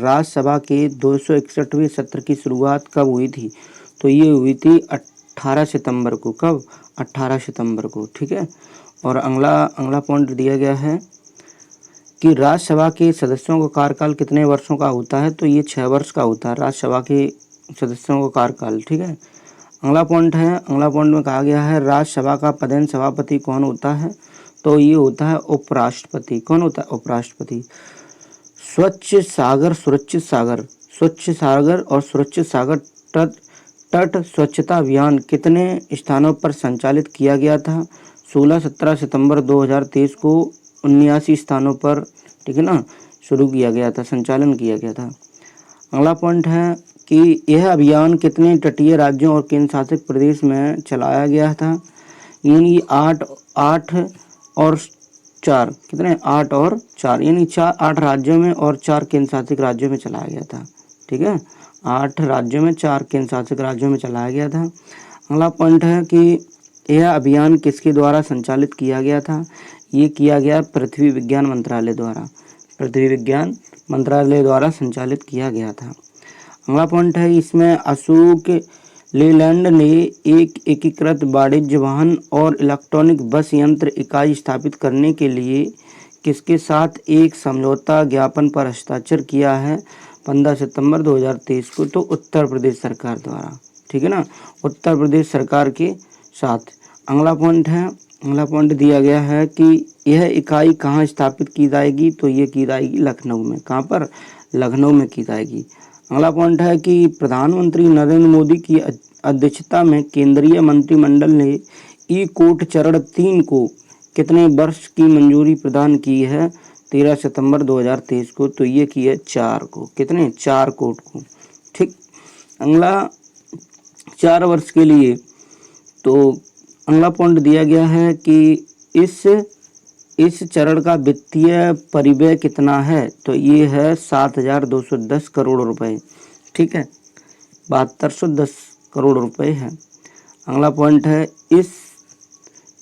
राज्यसभा के 261वें सत्र की शुरुआत कब हुई थी? तो ये हुई थी 18 सितंबर को। कब? 18 सितंबर को। ठीक है। और अगला पॉइंट दिया गया है कि राज्यसभा के सदस्यों का कार्यकाल कितने वर्षों का होता है? तो ये 6 वर्ष का होता है राज्यसभा के सदस्यों का कार्यकाल। ठीक है। अगला पॉइंट में कहा गया है राज्यसभा का प्रधान सभापति कौन होता है? तो ये होता है उपराष्ट्रपति। कौन होता है? उपराष्ट्रपति। स्वच्छ सागर और सुरक्षित सागर तट स्वच्छता अभियान कितने स्थानों पर संचालित किया गया था? 16-17 सितंबर 2023 को 79 स्थानों पर, ठीक है ना, शुरू किया गया था, संचालन किया गया था। अगला पॉइंट है कि यह अभियान कितने तटीय राज्यों और केंद्र शासित प्रदेश में चलाया गया था? यानी 8 और 4, कितने? 8 और 4, यानी 8 राज्यों में और 4 केंद्र शासित राज्यों में चलाया गया था। ठीक है। 8 राज्यों में 4 केंद्र शासित राज्यों में चलाया गया था। अगला पॉइंट है कि यह अभियान किसके द्वारा संचालित किया गया था? ये किया गया पृथ्वी विज्ञान मंत्रालय द्वारा संचालित किया गया था। अगला पॉइंट है इसमें अशोक लेलैंड ने एक एकीकृत वाणिज्य वाहन और इलेक्ट्रॉनिक बस यंत्र इकाई स्थापित करने के लिए किसके साथ एक समझौता ज्ञापन पर हस्ताक्षर किया है 15 सितंबर 2023 को? तो उत्तर प्रदेश सरकार द्वारा। ठीक है ना, उत्तर प्रदेश सरकार के साथ। अगला पॉइंट दिया गया है कि यह इकाई कहाँ स्थापित की जाएगी? तो ये की जाएगी लखनऊ में। कहाँ पर? लखनऊ में की जाएगी। अगला पॉइंट है कि प्रधानमंत्री नरेंद्र मोदी की अध्यक्षता में केंद्रीय मंत्रिमंडल ने ई कोर्ट चरण 3 को कितने वर्ष की मंजूरी प्रदान की है 13 सितंबर 2023 को? तो ये की है 4 को। कितने? 4 कोर्ट को। ठीक। अगला 4 वर्ष के लिए। तो अगला पॉइंट दिया गया है कि इस चरण का वित्तीय परिव्यय कितना है? तो ये है 7,210 करोड़ रुपए। ठीक है, 7210 करोड़ रुपए है। अगला पॉइंट है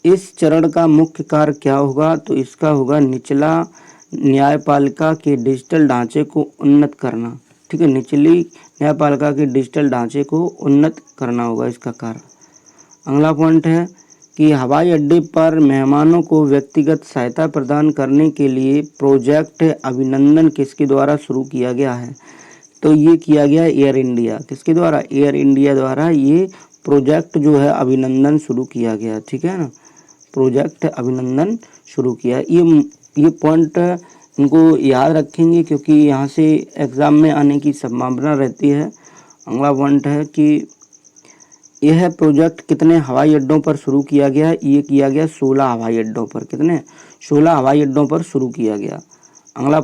इस चरण का मुख्य कार्य क्या होगा? तो इसका होगा निचला न्यायपालिका के डिजिटल ढांचे को उन्नत करना। ठीक है, निचली न्यायपालिका के डिजिटल ढांचे को उन्नत करना होगा इसका कार्य। अगला पॉइंट है कि हवाई अड्डे पर मेहमानों को व्यक्तिगत सहायता प्रदान करने के लिए प्रोजेक्ट अभिनंदन किसके द्वारा शुरू किया गया है? तो ये किया गया एयर इंडिया। किसके द्वारा? एयर इंडिया द्वारा ये प्रोजेक्ट जो है अभिनंदन शुरू किया गया। ठीक है ना, प्रोजेक्ट अभिनंदन शुरू किया। ये पॉइंट इनको याद रखेंगे क्योंकि यहाँ से एग्ज़ाम में आने की संभावना रहती है। अगला पॉइंट है कि यह प्रोजेक्ट कितने हवाई अड्डों पर शुरू किया गया? ये किया गया 16 हवाई अड्डों पर। कितने? 16 हवाई अड्डों पर शुरू किया गया। अगला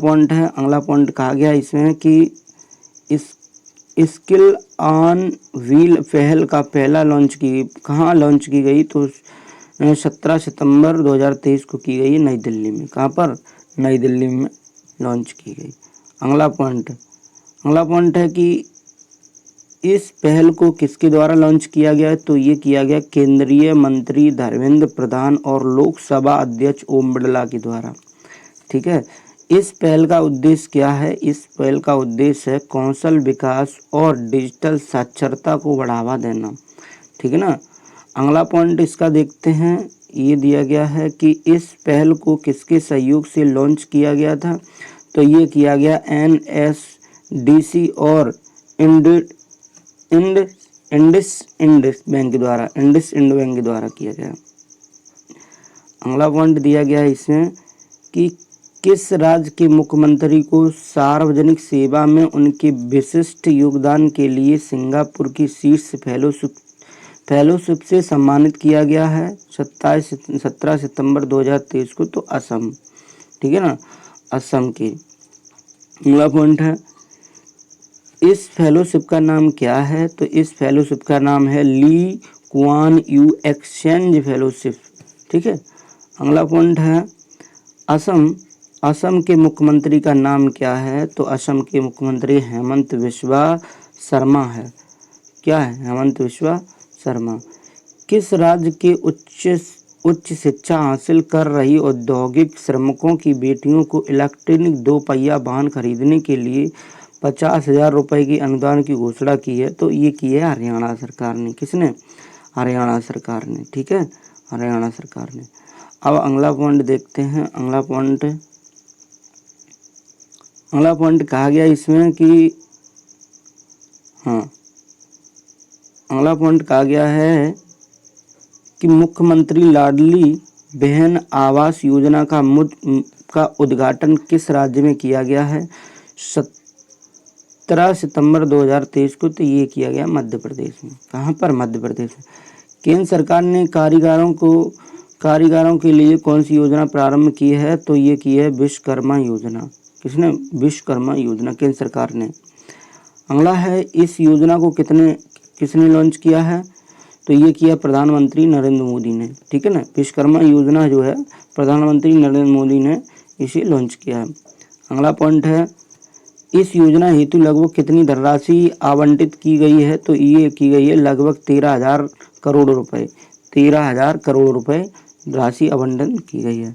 पॉइंट कहा गया इसमें कि इस स्किल ऑन व्हील पहल का पहला कहाँ लॉन्च की गई? तो 17 सितंबर 2023 को की गई नई दिल्ली में। कहाँ पर? नई दिल्ली में लॉन्च की गई। अगला पॉइंट है कि इस पहल को किसके द्वारा लॉन्च किया गया है? तो ये किया गया केंद्रीय मंत्री धर्मेंद्र प्रधान और लोकसभा अध्यक्ष ओम बिरला के द्वारा। ठीक है। इस पहल का उद्देश्य क्या है? इस पहल का उद्देश्य है कौशल विकास और डिजिटल साक्षरता को बढ़ावा देना। ठीक है ना। अगला पॉइंट इसका देखते हैं। ये दिया गया है कि इस पहल को किसके सहयोग से लॉन्च किया गया था? तो ये किया गया NSDC और इंडिसइंड बैंक के द्वारा किया गया। अगला पॉइंट दिया गया है इसमें कि किस राज्य के मुख्यमंत्री को सार्वजनिक सेवा में उनके विशिष्ट योगदान के लिए सिंगापुर की शीर्ष फेलोशिप से सम्मानित किया गया है 17 सितंबर 2023 को? तो असम। ठीक है ना, असम की। अगला पॉइंट है इस फेलोशिप का नाम क्या है? तो इस फेलोशिप का नाम है Lee Kuan Yew exchange fellowship. ठीक है। अगला पॉइंट है असम के मुख्यमंत्री का नाम क्या है? तो असम के मुख्यमंत्री हेमंत बिस्वा शर्मा है। क्या है? हेमंत बिस्वा शर्मा। किस राज्य के उच्च शिक्षा हासिल कर रही औद्योगिक श्रमिकों की बेटियों को इलेक्ट्रॉनिक 2 पहिया वाहन खरीदने के लिए 50,000 रुपए की अनुदान की घोषणा की है। तो ये की है हरियाणा सरकार ने। किसने? हरियाणा सरकार ने। ठीक है, हरियाणा सरकार ने। अब अगला पॉइंट देखते हैं। अगला पॉइंट कहा गया इसमें कि हाँ, अगला पॉइंट कहा गया है कि मुख्यमंत्री लाडली बहन आवास योजना का उद्घाटन किस राज्य में किया गया है? 17 सितंबर 2023 को। तो ये किया गया मध्य प्रदेश में। कहाँ पर? मध्य प्रदेश में। केंद्र सरकार ने कारीगरों के लिए कौन सी योजना प्रारंभ की है? तो ये की है विश्वकर्मा योजना। किसने? विश्वकर्मा योजना, केंद्र सरकार ने। अगला है, इस योजना को किसने लॉन्च किया है? तो ये किया प्रधानमंत्री नरेंद्र मोदी ने। ठीक है ना, विश्वकर्मा योजना जो है प्रधानमंत्री नरेंद्र मोदी ने इसे लॉन्च किया है। अगला पॉइंट है, इस योजना हेतु लगभग कितनी धनराशि आवंटित की गई है? तो ये की गई है लगभग 13,000 करोड़ रुपए। 13,000 करोड़ रुपए राशि आवंटन की गई है।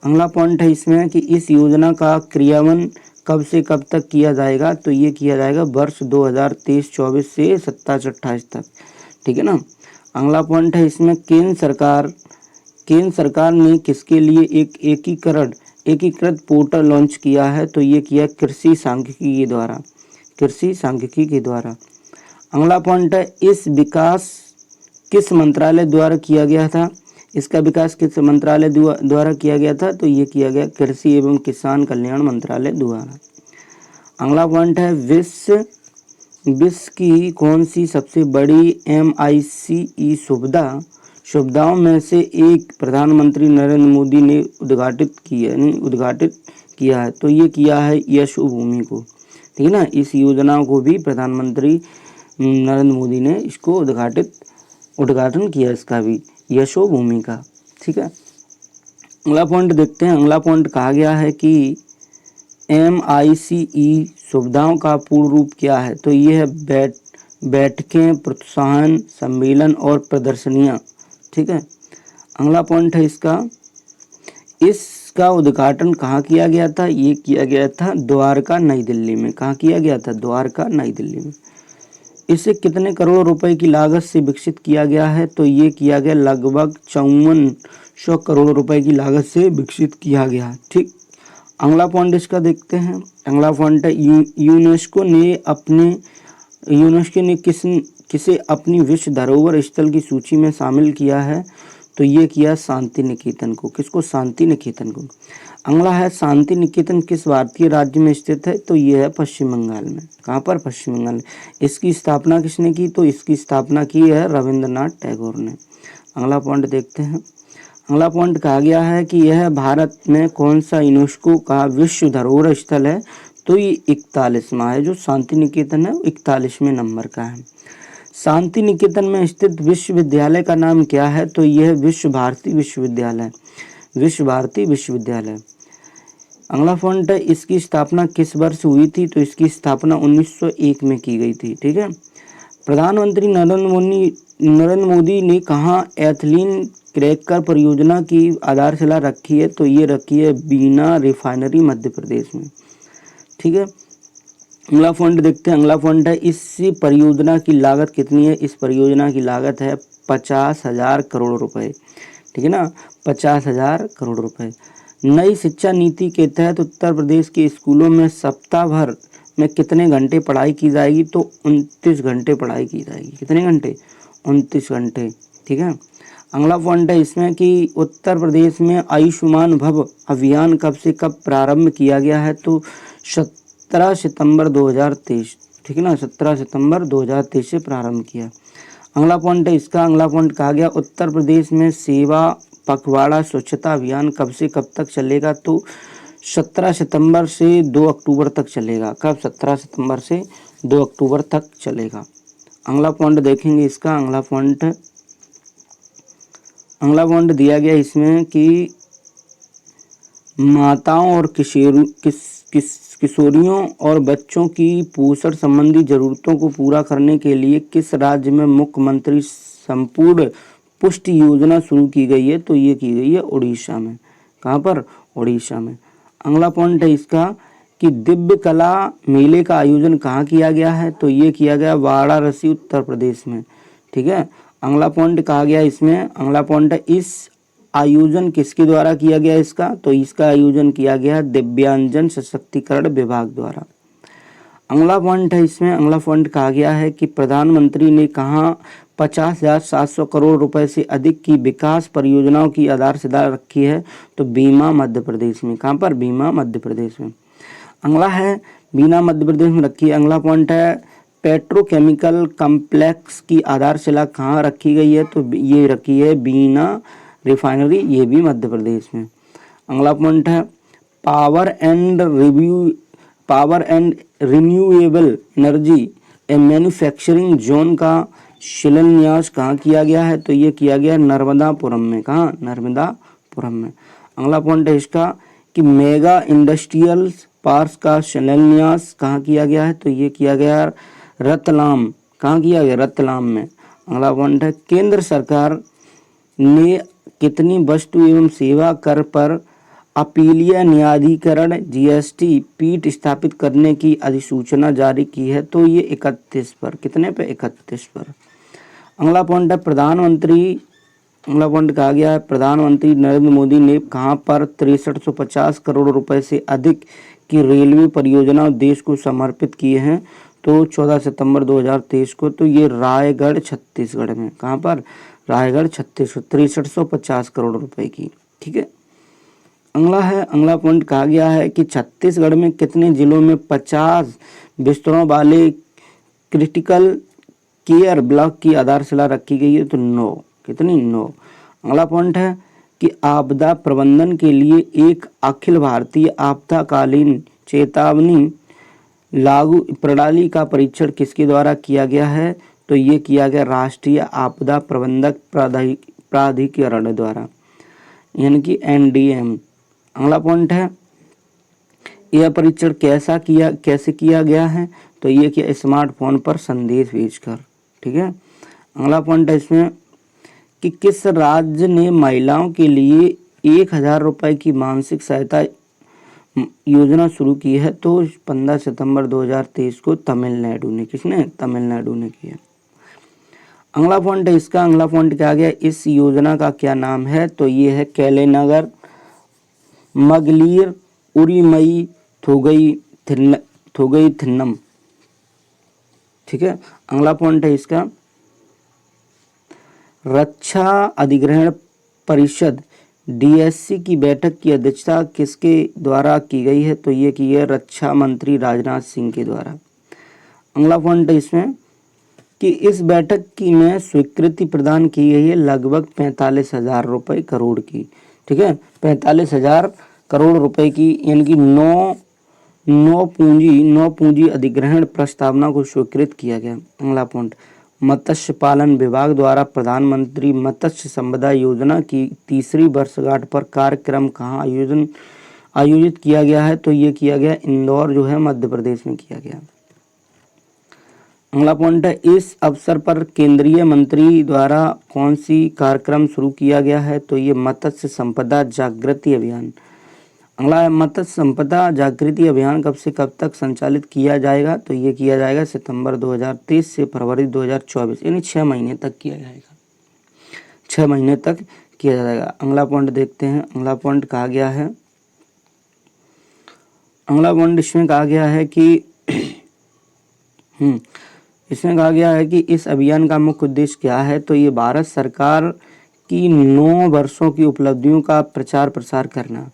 अगला पॉइंट है इसमें कि इस योजना का क्रियान्वयन कब से कब तक किया जाएगा? तो ये किया जाएगा वर्ष 2023-24 से 27-28 तक। ठीक है ना। अगला पॉइंट है इसमें, केंद्र सरकार ने किसके लिए एक एकीकृत पोर्टल लॉन्च किया है? तो ये किया कृषि सांख्यिकी के द्वारा। कृषि सांख्यिकी के द्वारा। अगला पॉइंट है, इस विकास किस मंत्रालय द्वारा किया गया था? इसका विकास किस मंत्रालय द्वारा किया गया था? तो ये किया गया कृषि एवं किसान कल्याण मंत्रालय द्वारा। अगला पॉइंट है, विश्व की कौन सी सबसे बड़ी MICE सुविधाओं में से एक प्रधानमंत्री नरेंद्र मोदी ने उद्घाटित किया है? तो ये किया है यशोभूमि को। ठीक है ना, इस योजना को भी प्रधानमंत्री नरेंद्र मोदी ने इसको उद्घाटन किया, इसका भी, यशोभूमि का। ठीक है। अगला पॉइंट देखते हैं। अगला पॉइंट कहा गया है कि MICE सुविधाओं का पूर्ण रूप क्या है? तो ये है बैठकें, प्रोत्साहन, सम्मेलन और प्रदर्शनियां। ठीक है। अगला पॉइंट है इसका उद्घाटन कहाँ किया गया था? ये किया गया था द्वारका, नई दिल्ली में। कहाँ किया गया था? द्वारका, नई दिल्ली में। इसे कितने करोड़ रुपए की लागत से विकसित किया गया है? तो ये किया गया लगभग 5400 करोड़ रुपए की लागत से विकसित किया गया। ठीक। अगला पॉइंट इसका देखते हैं। अगला पॉइंट है, यूनेस्को ने किसे अपनी विश्व धरोहर स्थल की सूची में शामिल किया है? तो ये किया शांति निकेतन को। किसको? शांति निकेतन को। अगला है, शांति निकेतन किस भारतीय राज्य में स्थित है? तो ये है पश्चिम बंगाल में। कहाँ पर? पश्चिम बंगाल में। इसकी स्थापना किसने की? तो इसकी स्थापना की है रविंद्रनाथ टैगोर ने। अगला पॉइंट देखते हैं। अगला पॉइंट कहा गया है कि यह भारत में कौन सा यूनेस्को का विश्व धरोहर स्थल है? तो ये 41वां है। जो शांति निकेतन है वो 41वें नंबर का है। शांति निकेतन में स्थित विश्वविद्यालय का नाम क्या है? तो यह विश्व भारती विश्वविद्यालय। विश्व भारती विश्वविद्यालय। अगला पॉइंट है, इसकी स्थापना किस वर्ष हुई थी? तो इसकी स्थापना 1901 में की गई थी। ठीक है। प्रधानमंत्री नरेंद्र मोदी ने कहाँ एथिलीन क्रैकर परियोजना की आधारशिला रखी है? तो ये रखी है बीना रिफाइनरी, मध्य प्रदेश में। ठीक है। अगला पॉइंट देखते हैं। अगला पॉइंट है, इस परियोजना की लागत कितनी है? इस परियोजना की लागत है 50,000 करोड़ रुपए। ठीक है ना, 50,000 करोड़ रुपए। नई शिक्षा नीति के तहत उत्तर प्रदेश के स्कूलों में सप्ताह भर में कितने घंटे पढ़ाई की जाएगी? तो 29 घंटे पढ़ाई की जाएगी। कितने घंटे? 29 घंटे। ठीक है। अगला पॉइंट है इसमें कि उत्तर प्रदेश में आयुष्मान भव अभियान कब से कब प्रारंभ किया गया है? तो 17 सितंबर 2023। ठीक है ना, 17 सितंबर 2023 से प्रारंभ किया। अगला पॉइंट है इसका। अगला पॉइंट कहा गया, उत्तर प्रदेश में सेवा पखवाड़ा स्वच्छता अभियान कब से कब तक चलेगा? तो 17 सितंबर से 2 अक्टूबर तक चलेगा। कब? 17 सितंबर से 2 अक्टूबर तक चलेगा। अगला पॉइंट देखेंगे इसका। अगला पॉइंट दिया गया इसमें कि माताओं और किशोरियों और बच्चों की पोषण संबंधी जरूरतों को पूरा करने के लिए किस राज्य में मुख्यमंत्री संपूर्ण पुष्टि योजना शुरू की गई है? तो ये की गई है उड़ीसा में। कहाँ पर? उड़ीसा में। अगला पॉइंट है इसका, कि दिव्य कला मेले का आयोजन कहाँ किया गया है, तो ये किया गया वाराणसी उत्तर प्रदेश में। ठीक है, अगला पॉइंट कहा गया इसमें, अगला पॉइंट है इस आयोजन किसके द्वारा किया गया इसका, तो इसका आयोजन किया गया दिव्यांगजन सशक्तिकरण विभाग द्वारा। अगला पॉइंट है इसमें, अगला पॉइंट कहा गया है कि प्रधानमंत्री ने कहाँ 50,700 करोड़ रुपए से अधिक की विकास परियोजनाओं की आधारशिला रखी है, तो बीना मध्य प्रदेश में। कहाँ पर, बीना मध्य प्रदेश में। अगला है बीना मध्य प्रदेश में रखी है। अगला पॉइंट है पेट्रोकेमिकल कॉम्प्लेक्स की आधारशिला कहाँ रखी गई है, तो ये रखी है बीना रिफाइनरी, ये भी मध्य प्रदेश में। अगला पॉइंट है power and renewable energy A manufacturing zone का शिलान्यास कहाँ किया गया है, तो ये किया गया नर्मदापुरम में। कहाँ, नर्मदापुरम में। अगला पॉइंट है इसका कि मेगा इंडस्ट्रियल पार्क का शिलान्यास कहाँ किया गया है, तो ये किया गया रतलाम। कहाँ किया गया, रतलाम में। अगला पॉइंट है केंद्र सरकार ने कितनी वस्तु एवं सेवा कर पर अपीलीय न्यायाधिकरण जीएसटी पीठ स्थापित करने की अधिसूचना जारी की है, तो ये 31 पर। कितने पे, 31 पर। अगला पॉइंट है अगला पॉइंट कहा गया है प्रधानमंत्री नरेंद्र मोदी ने कहाँ पर 6350 करोड़ रुपए से अधिक की रेलवे परियोजना देश को समर्पित किए हैं, तो 14 सितंबर 2023 को, तो ये रायगढ़ छत्तीसगढ़ में। कहाँ पर, रायगढ़ छत्तीसगढ़, 6350 करोड़ रुपए की। ठीक है, अगला पॉइंट कहा गया है कि छत्तीसगढ़ में कितने जिलों में 50 बिस्तरों वाले क्रिटिकल केयर ब्लॉक की आधारशिला रखी गई है, तो 9। कितनी, 9। अगला पॉइंट है कि आपदा प्रबंधन के लिए एक अखिल भारतीय आपदाकालीन चेतावनी लागू प्रणाली का परीक्षण किसके द्वारा किया गया है, तो ये किया गया राष्ट्रीय आपदा प्रबंधक प्राधिकरण द्वारा, यानी कि NDM। अगला पॉइंट है यह परीक्षण कैसे किया गया है, तो ये किया स्मार्टफोन पर संदेश भेजकर। ठीक है, अगला पॉइंट है इसमें कि किस राज्य ने महिलाओं के लिए 1000 रुपए की मानसिक सहायता योजना शुरू की है, तो 15 सितंबर 2023 को तमिलनाडु ने। किसने, तमिलनाडु ने किया। अगला पॉइंट है इसका, अगला पॉइंट क्या गया, इस योजना का क्या नाम है, तो ये है कैलेनगर मगलीर उरीमई थोगई थिन्नम। ठीक है, अगला पॉइंट है इसका रक्षा अधिग्रहण परिषद DSC की बैठक की अध्यक्षता किसके द्वारा की गई है, तो ये की है रक्षा मंत्री राजनाथ सिंह के द्वारा। अगला पॉइंट है इसमें कि इस बैठक की में स्वीकृति प्रदान की गई है लगभग 45,000 रुपए करोड़ की। ठीक है, 45,000 करोड़ रुपए की, यानी कि नौ पूंजी अधिग्रहण प्रस्तावना को स्वीकृत किया गया। अगला पॉइंट मत्स्य पालन विभाग द्वारा प्रधानमंत्री मत्स्य संपदा योजना की 3री वर्षगांठ पर कार्यक्रम कहाँ आयोजित किया गया है, तो ये किया गया इंदौर जो है मध्य प्रदेश में किया गया। अगला पॉइंट है इस अवसर पर केंद्रीय मंत्री द्वारा कौन सी कार्यक्रम शुरू किया गया है, तो ये मत्स्य संपदा जागृति अभियान। अगला है मत्स्य संपदा जागृति अभियान कब से कब तक संचालित किया जाएगा, तो ये किया जाएगा सितंबर 2023 से फरवरी 2024, यानी 6 महीने तक किया जाएगा। 6 महीने तक किया जाएगा। अगला पॉइंट देखते हैं, अगला पॉइंट कहा गया है, अगला पॉइंट इसमें कहा गया है कि इसमें कहा गया है कि इस अभियान का मुख्य उद्देश्य क्या है, तो ये भारत सरकार की 9 वर्षों की उपलब्धियों का प्रचार प्रसार करना।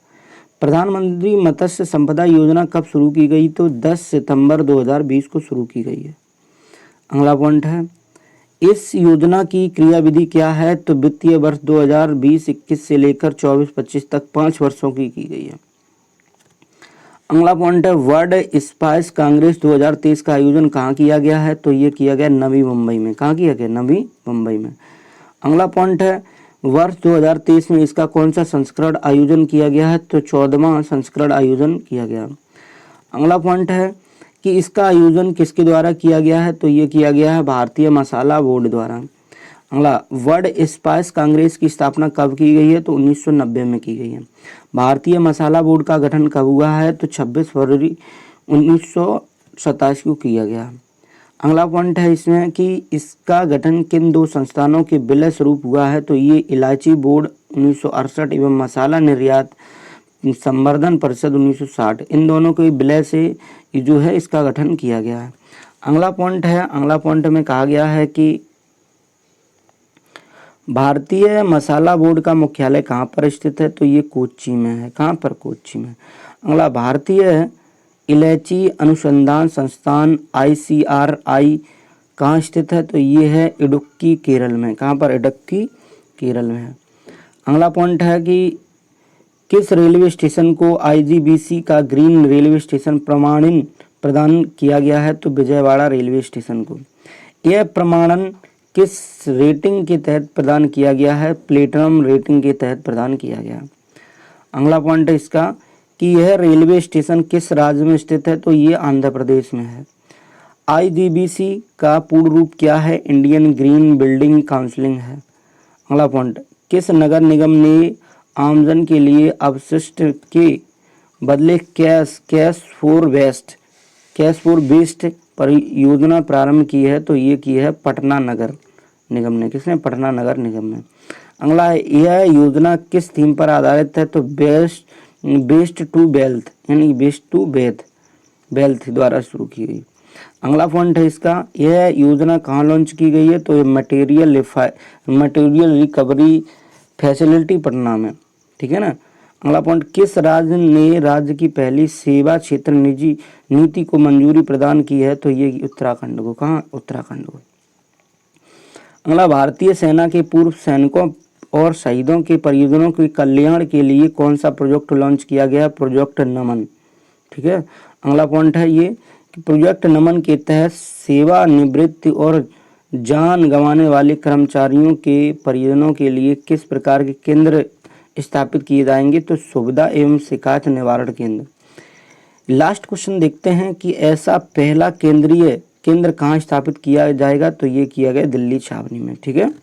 प्रधानमंत्री मत्स्य संपदा योजना कब शुरू की गई, तो 10 सितंबर 2020 को शुरू की गई है। अगला पॉइंट है इस योजना की क्रियाविधि क्या है, तो वित्तीय वर्ष 2020-21 से लेकर 24-25 तक 5 वर्षों की गई है। अगला पॉइंट है वर्ल्ड स्पाइस कांग्रेस 2023 का आयोजन कहाँ किया गया है, तो ये किया गया नवी मुंबई में। कहाँ किया गया, नवी मुंबई में। अगला पॉइंट है वर्ष 2023 में इसका कौन सा संस्करण आयोजन किया गया है, तो 14वां संस्करण आयोजन किया गया। अगला पॉइंट है कि इसका आयोजन किसके द्वारा किया गया है, तो ये किया गया है भारतीय मसाला बोर्ड द्वारा। अगला, वर्ल्ड स्पाइस कांग्रेस की स्थापना कब की गई है? तो 1990 में की गई है। भारतीय मसाला बोर्ड का गठन कब हुआ है? तो 26 फरवरी 1987 को किया गया। अगला पॉइंट है इसमें कि इसका गठन किन दो संस्थानों के विलय स्वरूप हुआ है? तो ये इलायची बोर्ड 1968 एवं मसाला निर्यात संवर्धन परिषद 1960, इन दोनों के विलय से जो है इसका गठन किया गया है। अगला पॉइंट में कहा गया है कि भारतीय मसाला बोर्ड का मुख्यालय कहाँ पर स्थित है? तो ये कोच्चि में है। कहाँ पर? कोच्चि में। अगला, भारतीय इलायची अनुसंधान संस्थान ICRI कहाँ स्थित है? तो ये है इडुक्की, केरल में। कहाँ पर? इडुक्की, केरल में है। अगला पॉइंट है कि किस रेलवे स्टेशन को IGBC का ग्रीन रेलवे स्टेशन प्रमाणन प्रदान किया गया है? तो विजयवाड़ा रेलवे स्टेशन को। यह प्रमाणन किस रेटिंग के तहत प्रदान किया गया है? प्लेटिनम रेटिंग के तहत प्रदान किया गया। अगला पॉइंट है इसका कि यह रेलवे स्टेशन किस राज्य में स्थित है? तो ये आंध्र प्रदेश में है। IGBC का पूर्ण रूप क्या है? इंडियन ग्रीन बिल्डिंग काउंसिलिंग है। अगला पॉइंट, किस नगर निगम ने आमजन के लिए अपशिष्ट के बदले कैश फॉर वेस्ट परियोजना प्रारंभ की है? तो ये की है पटना नगर निगम ने। किसने? पटना नगर निगम ने। अगला, यह योजना किस थीम पर आधारित है? तो बेस्ट टू वेल्थ यानी बेस्ट टू वेल्थ द्वारा शुरू की गई। अगला पॉइंट है इसका, यह योजना कहाँ लॉन्च की गई है? तो ये मटेरियल रिकवरी फैसिलिटी पटना में। ठीक है ना। अगला पॉइंट, किस राज्य ने राज्य की पहली सेवा क्षेत्र निजी नीति को मंजूरी प्रदान की है? तो ये उत्तराखंड को। कहाँ? उत्तराखंड को। अगला, भारतीय सेना के पूर्व सैनिकों और शहीदों के परिजनों के कल्याण के लिए कौन सा प्रोजेक्ट लॉन्च किया गया? प्रोजेक्ट नमन। ठीक है। अगला पॉइंट है ये कि प्रोजेक्ट नमन के तहत सेवानिवृत्ति और जान गंवाने वाले कर्मचारियों के परिजनों के लिए किस प्रकार के केंद्र स्थापित किए जाएंगे? तो सुविधा एवं शिकायत निवारण केंद्र। लास्ट क्वेश्चन देखते हैं कि ऐसा पहला केंद्र कहाँ स्थापित किया जाएगा? तो ये किया गया दिल्ली छावनी में। ठीक है।